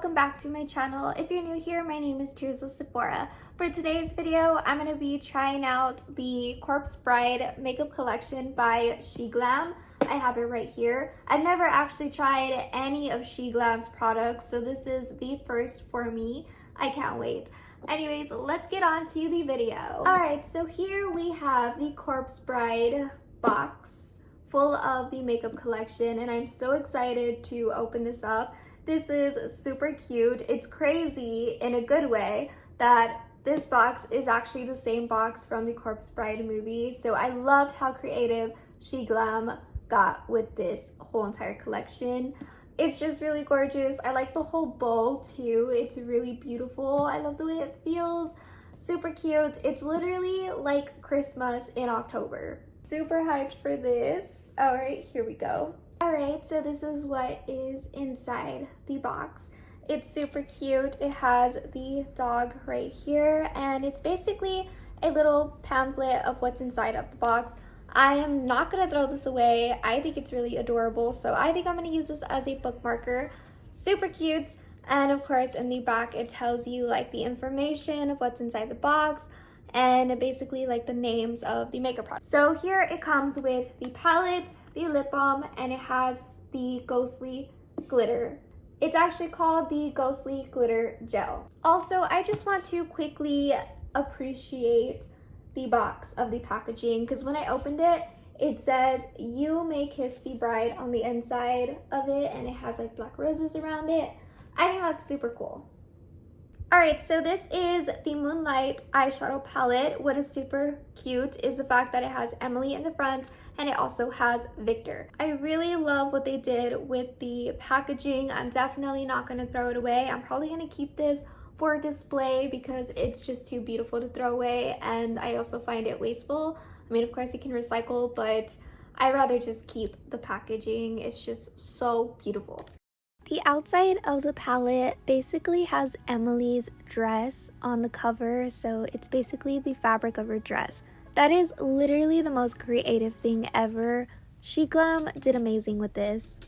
welcome back to my channel. If you're new here, my name is Tears of Sephora. For today's video, I'm going to be trying out the Corpse Bride makeup collection by Sheglam. I have it right here. I've never actually tried any of Sheglam's products, so this is the first for me. I can't wait. Anyways, let's get on to the video. Alright, so here we have the Corpse Bride box full of the makeup collection, and I'm so excited to open this up. This is super cute. It's crazy in a good way that this box is actually the same box from the Corpse Bride movie. So I loved how creative Sheglam got with this whole entire collection. It's just really gorgeous. I like the whole bow too. It's really beautiful. I love the way it feels. Super cute. It's literally like Christmas in October. Super hyped for this. All right, here we go. Alright, so this is what is inside the box. It's super cute. It has the dog right here, and it's basically a little pamphlet of what's inside of the box. I am not going to throw this away. I think it's really adorable, so I think I'm going to use this as a bookmarker. Super cute. And of course, in the back, it tells you like the information of what's inside the box, and basically like the names of the makeup products. So here it comes with the palette, the lip balm, and it has the Ghostly Glitter. It's actually called the Ghostly Glitter Gel. Also, I just want to quickly appreciate the box of the packaging, because when I opened it, it says "You May Kiss the Bride" on the inside of it, and it has like black roses around it. I think that's super cool. Alright, so this is the Moonlight eyeshadow palette. What is super cute is the fact that it has Emily in the front, and it also has Victor. I really love what they did with the packaging. I'm definitely not going to throw it away. I'm probably going to keep this for display because it's just too beautiful to throw away, and I also find it wasteful. I mean, of course you can recycle, but I'd rather just keep the packaging. It's just so beautiful. The outside of the palette basically has Emily's dress on the cover, so it's basically the fabric of her dress. That is literally the most creative thing ever. Sheglam did amazing with this.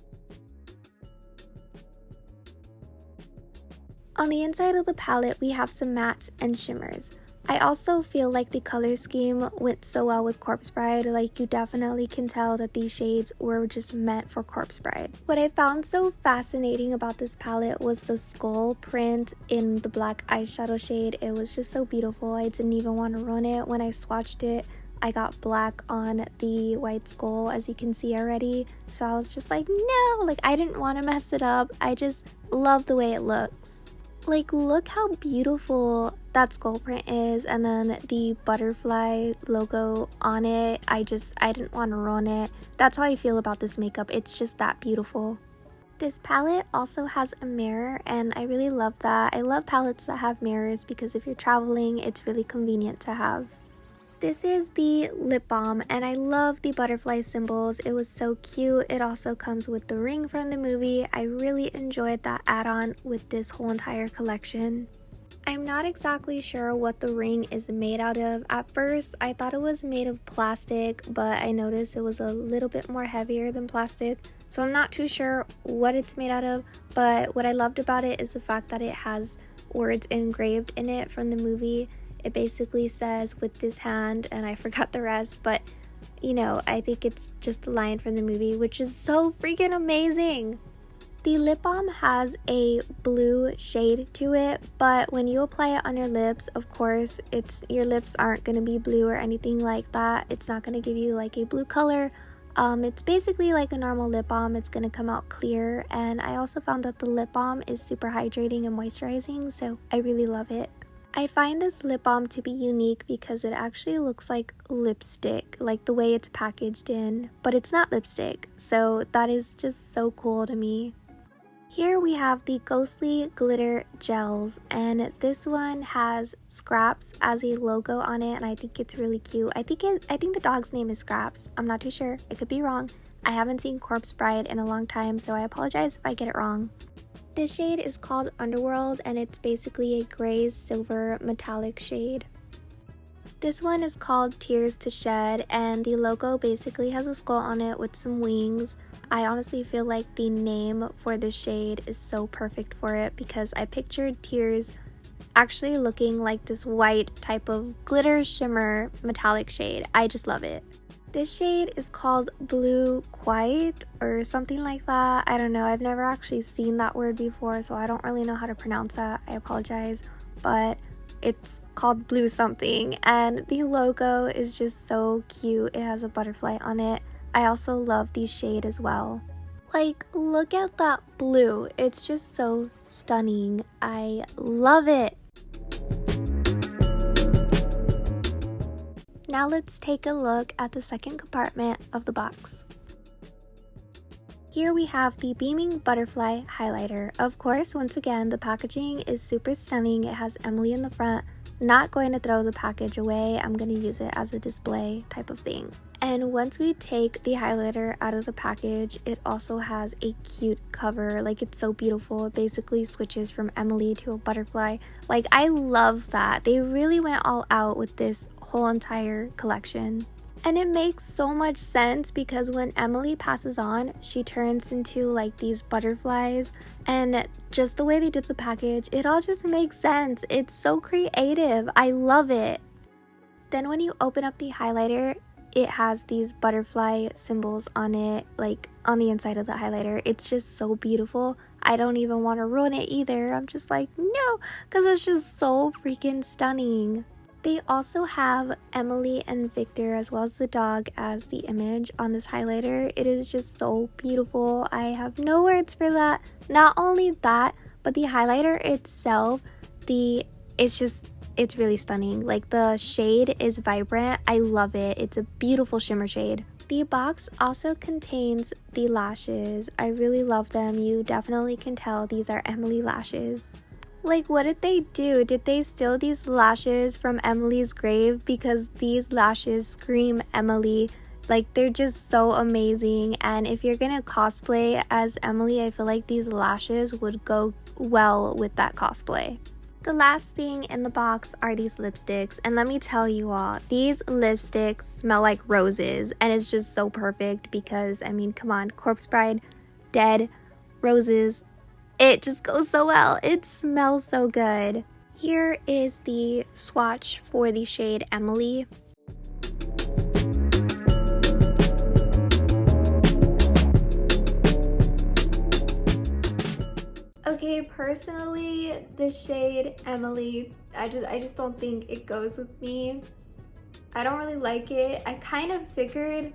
On the inside of the palette, we have some mattes and shimmers. I also feel like the color scheme went so well with Corpse Bride. Like, you definitely can tell that these shades were just meant for Corpse Bride. What I found so fascinating about this palette was the skull print in the black eyeshadow shade. It was just so beautiful. I didn't even want to run it. When I swatched it, I got black on the white skull, as you can see already. So I was just like, no, like I didn't want to mess it up. I just love the way it looks. Like, look how beautiful that skull print is, and then the butterfly logo on it. I didn't want to ruin it. That's how I feel about this makeup. It's just that beautiful. This palette also has a mirror, and I really love that. I love palettes that have mirrors because if you're traveling, it's really convenient to have. This is the lip balm, and I love the butterfly symbols. It was so cute. It also comes with the ring from the movie. I really enjoyed that add-on with this whole entire collection. I'm not exactly sure what the ring is made out of. At first, I thought it was made of plastic, but I noticed it was a little bit more heavier than plastic. So I'm not too sure what it's made out of, but what I loved about it is the fact that it has words engraved in it from the movie. It basically says "with this hand," and I forgot the rest, but you know, I think it's just the line from the movie, which is so freaking amazing. The lip balm has a blue shade to it, but when you apply it on your lips, of course, your lips aren't going to be blue or anything like that. It's not going to give you like a blue color. It's basically like a normal lip balm. It's going to come out clear, and I also found that the lip balm is super hydrating and moisturizing, so I really love it. I find this lip balm to be unique because it actually looks like lipstick, like the way it's packaged in, but it's not lipstick, so that is just so cool to me. Here we have the Ghostly Glitter Gels, and this one has Scraps as a logo on it, and I think it's really cute. I think the dog's name is Scraps. I'm not too sure. I could be wrong. I haven't seen Corpse Bride in a long time, so I apologize if I get it wrong. This shade is called Underworld, and it's basically a gray silver metallic shade. This one is called Tears to Shed, and the logo basically has a skull on it with some wings. I honestly feel like the name for this shade is so perfect for it because I pictured Tears actually looking like this white type of glitter shimmer metallic shade. I just love it. This shade is called Blue Quiet or something like that. I don't know. I've never actually seen that word before, so I don't really know how to pronounce that. I apologize. But it's called Blue something, and the logo is just so cute. It has a butterfly on it. I also love the shade as well. Like, look at that blue. It's just so stunning. I love it. Now let's take a look at the second compartment of the box. Here we have the Beaming Butterfly Highlighter. Of course, once again, the packaging is super stunning. It has Emily in the front. Not going to throw the package away. I'm going to use it as a display type of thing. And once we take the highlighter out of the package, it also has a cute cover. Like, it's so beautiful. It basically switches from Emily to a butterfly. Like, I love that. They really went all out with this whole entire collection. And it makes so much sense because when Emily passes on, she turns into like these butterflies, and just the way they did the package, it all just makes sense. It's so creative. I love it. Then when you open up the highlighter, it has these butterfly symbols on it, like on the inside of the highlighter. It's just so beautiful. I don't even want to ruin it either. I'm just like, no, because it's just so freaking stunning. They also have Emily and Victor as well as the dog as the image on this highlighter. It is just so beautiful. I have no words for that. Not only that, but the highlighter itself, it's really stunning. Like, the shade is vibrant. I love it. It's a beautiful shimmer shade. The box also contains the lashes. I really love them. You definitely can tell these are Emily lashes. Like, what did they do? Did they steal these lashes from Emily's grave? Because these lashes scream Emily. Like, they're just so amazing. And if you're gonna cosplay as Emily, I feel like these lashes would go well with that cosplay. The last thing in the box are these lipsticks. And let me tell you all, these lipsticks smell like roses. And it's just so perfect because, I mean, come on, Corpse Bride, Dead, roses. It just goes so well. It smells so good. Here is the swatch for the shade Emily. Okay, personally, the shade Emily, I just don't think it goes with me. I don't really like it. I kind of figured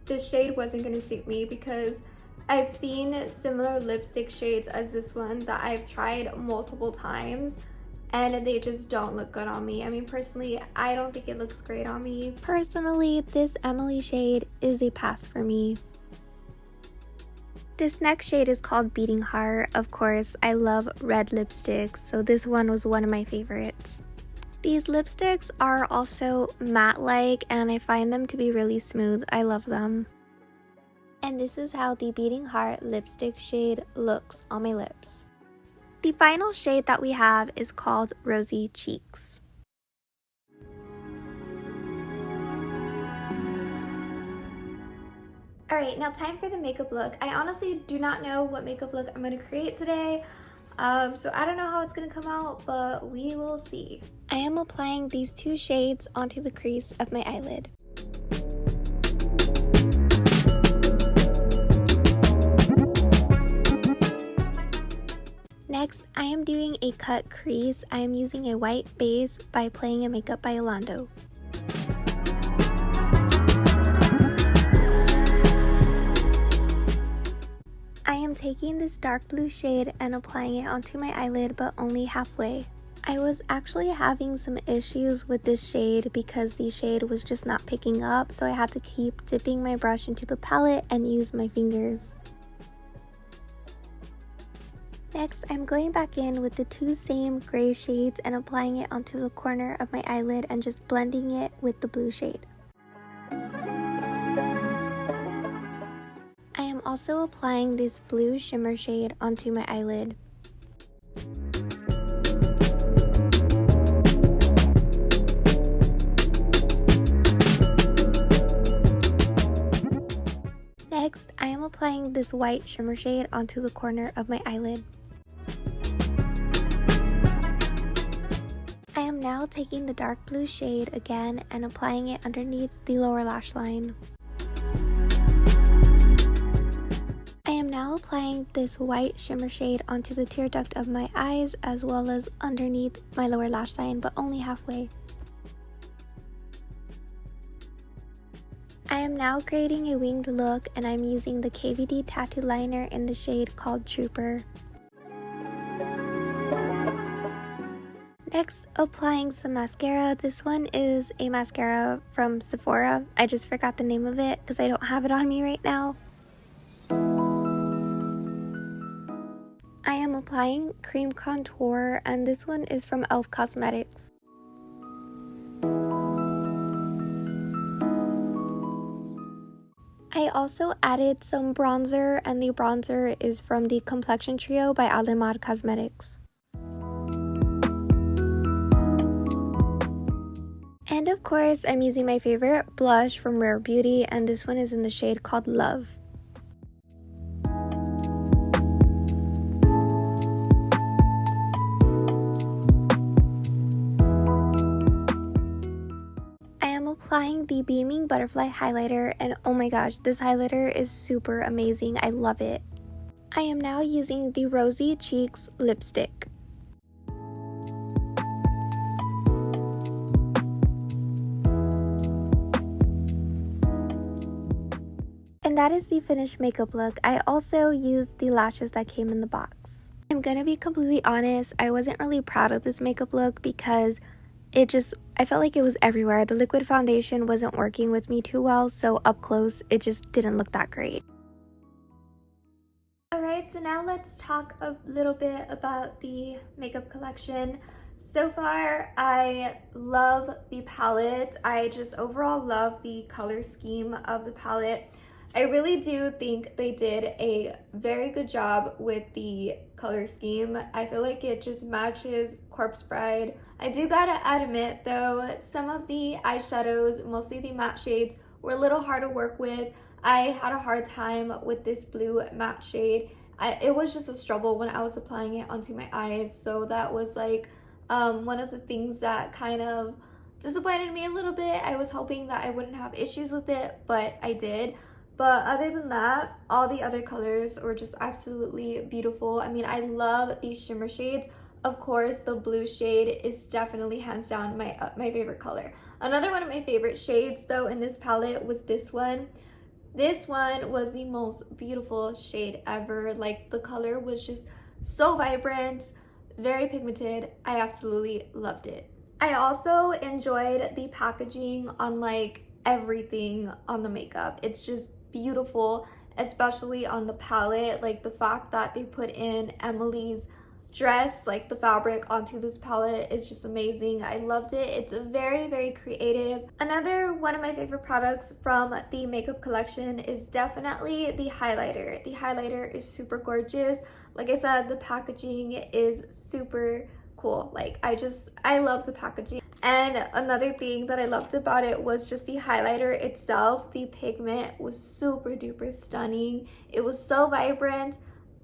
the shade wasn't gonna suit me because I've seen similar lipstick shades as this one that I've tried multiple times and they just don't look good on me. I mean, personally, I don't think it looks great on me. Personally, this Emily shade is a pass for me. This next shade is called Beating Heart. Of course, I love red lipsticks, so this one was one of my favorites. These lipsticks are also matte-like and I find them to be really smooth. I love them. And this is how the Beating Heart lipstick shade looks on my lips. The final shade that we have is called Rosy Cheeks. Alright, now time for the makeup look. I honestly do not know what makeup look I'm going to create today. So I don't know how it's going to come out, but we will see. I am applying these two shades onto the crease of my eyelid. Next, I am doing a cut crease. I am using a white base by Playing a Makeup by Yolando. I am taking this dark blue shade and applying it onto my eyelid, but only halfway. I was actually having some issues with this shade because the shade was just not picking up, so I had to keep dipping my brush into the palette and use my fingers. Next, I'm going back in with the two same gray shades and applying it onto the corner of my eyelid and just blending it with the blue shade. I am also applying this blue shimmer shade onto my eyelid. Next, I am applying this white shimmer shade onto the corner of my eyelid. I am now taking the dark blue shade again and applying it underneath the lower lash line. I am now applying this white shimmer shade onto the tear duct of my eyes as well as underneath my lower lash line, but only halfway. I am now creating a winged look and I'm using the KVD tattoo liner in the shade called Trooper. Next, applying some mascara. This one is a mascara from Sephora. I just forgot the name of it because I don't have it on me right now. I am applying cream contour and this one is from e.l.f. Cosmetics. I also added some bronzer and the bronzer is from the Complexion Trio by Alimad Cosmetics. And of course, I'm using my favorite blush from Rare Beauty and this one is in the shade called Love. Applying the Beaming Butterfly highlighter and oh my gosh, this highlighter is super amazing. I love it. I am now using the Rosy Cheeks lipstick. And that is the finished makeup look. I also used the lashes that came in the box. I'm gonna be completely honest, I wasn't really proud of this makeup look because I felt like it was everywhere. The liquid foundation wasn't working with me too well, so up close, it just didn't look that great. Alright, so now let's talk a little bit about the makeup collection. So far, I love the palette. I just overall love the color scheme of the palette. I really do think they did a very good job with the color scheme. I feel like it just matches Corpse Bride. I do gotta admit though, some of the eyeshadows, mostly the matte shades, were a little hard to work with. I had a hard time with this blue matte shade. It was just a struggle when I was applying it onto my eyes, so that was like one of the things that kind of disappointed me a little bit. I was hoping that I wouldn't have issues with it, but I did. But other than that, all the other colors were just absolutely beautiful. I mean, I love these shimmer shades. Of course, the blue shade is definitely hands down my favorite color. Another one of my favorite shades though in this palette was this one. This one was the most beautiful shade ever. Like, the color was just so vibrant, very pigmented. I absolutely loved it. I also enjoyed the packaging on like everything on the makeup. It's just beautiful, especially on the palette. Like, the fact that they put in Emily's dress, like the fabric, onto this palette is just amazing. I loved it. It's very, very creative. Another one of my favorite products from the makeup collection is definitely the highlighter. The highlighter is super gorgeous. Like I said, the packaging is super cool. Like, I love the packaging. And another thing that I loved about it was just the highlighter itself. The pigment was super duper stunning. It was so vibrant.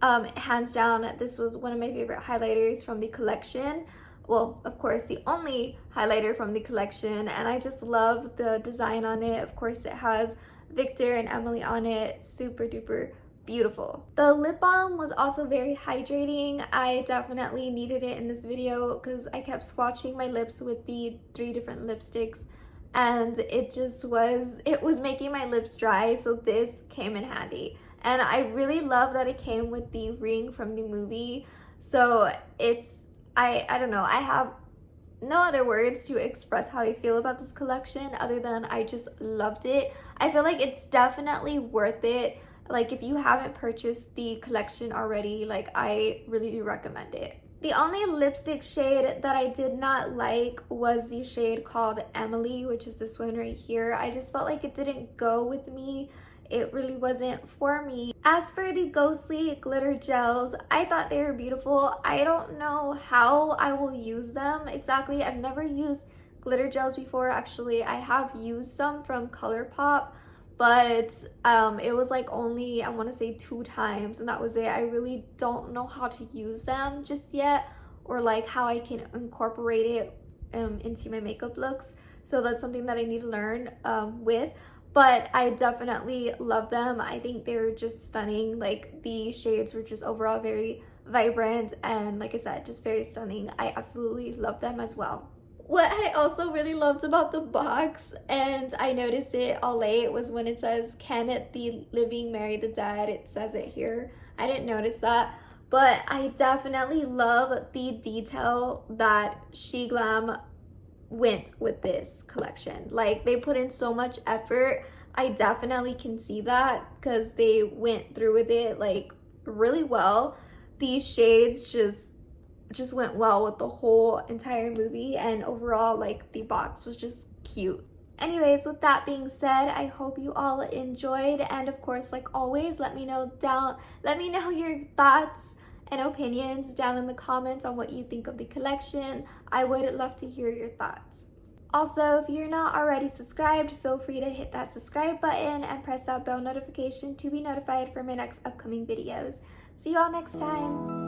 Hands down, this was one of my favorite highlighters from the collection. Well, of course, the only highlighter from the collection, and I just love the design on it. Of course, it has Victor and Emily on it. Super duper beautiful. The lip balm was also very hydrating. I definitely needed it in this video because I kept swatching my lips with the 3 different lipsticks and it was making my lips dry, so this came in handy. And I really love that it came with the ring from the movie. So I don't know, I have no other words to express how I feel about this collection other than I just loved it. I feel like it's definitely worth it. Like, if you haven't purchased the collection already, like, I really do recommend it. The only lipstick shade that I did not like was the shade called Emily, which is this one right here. I just felt like it didn't go with me. It really wasn't for me. As for the Ghostly glitter gels, I thought they were beautiful. I don't know how I will use them exactly. I've never used glitter gels before. Actually, I have used some from ColourPop, but it was like only, I want to say 2 times, and that was it. I really don't know how to use them just yet, or like how I can incorporate it into my makeup looks. So that's something that I need to learn with. But I definitely love them. I think they're just stunning. Like the shades were just overall very vibrant, and like I said, just very stunning. I absolutely love them as well. What I also really loved about the box, and I noticed it all late, was when it says, "Can the living marry the dead?" It says it here. I didn't notice that, but I definitely love the detail that Sheglam went with this collection. Like, they put in so much effort. I definitely can see that because they went through with it like really well. These shades just went well with the whole entire movie, and overall, like, the box was just cute. Anyways, with that being said, I hope you all enjoyed, and of course, like always, let me know your thoughts and opinions down in the comments on what you think of the collection. I would love to hear your thoughts. Also, if you're not already subscribed, feel free to hit that subscribe button and press that bell notification to be notified for my next upcoming videos. See you all next time.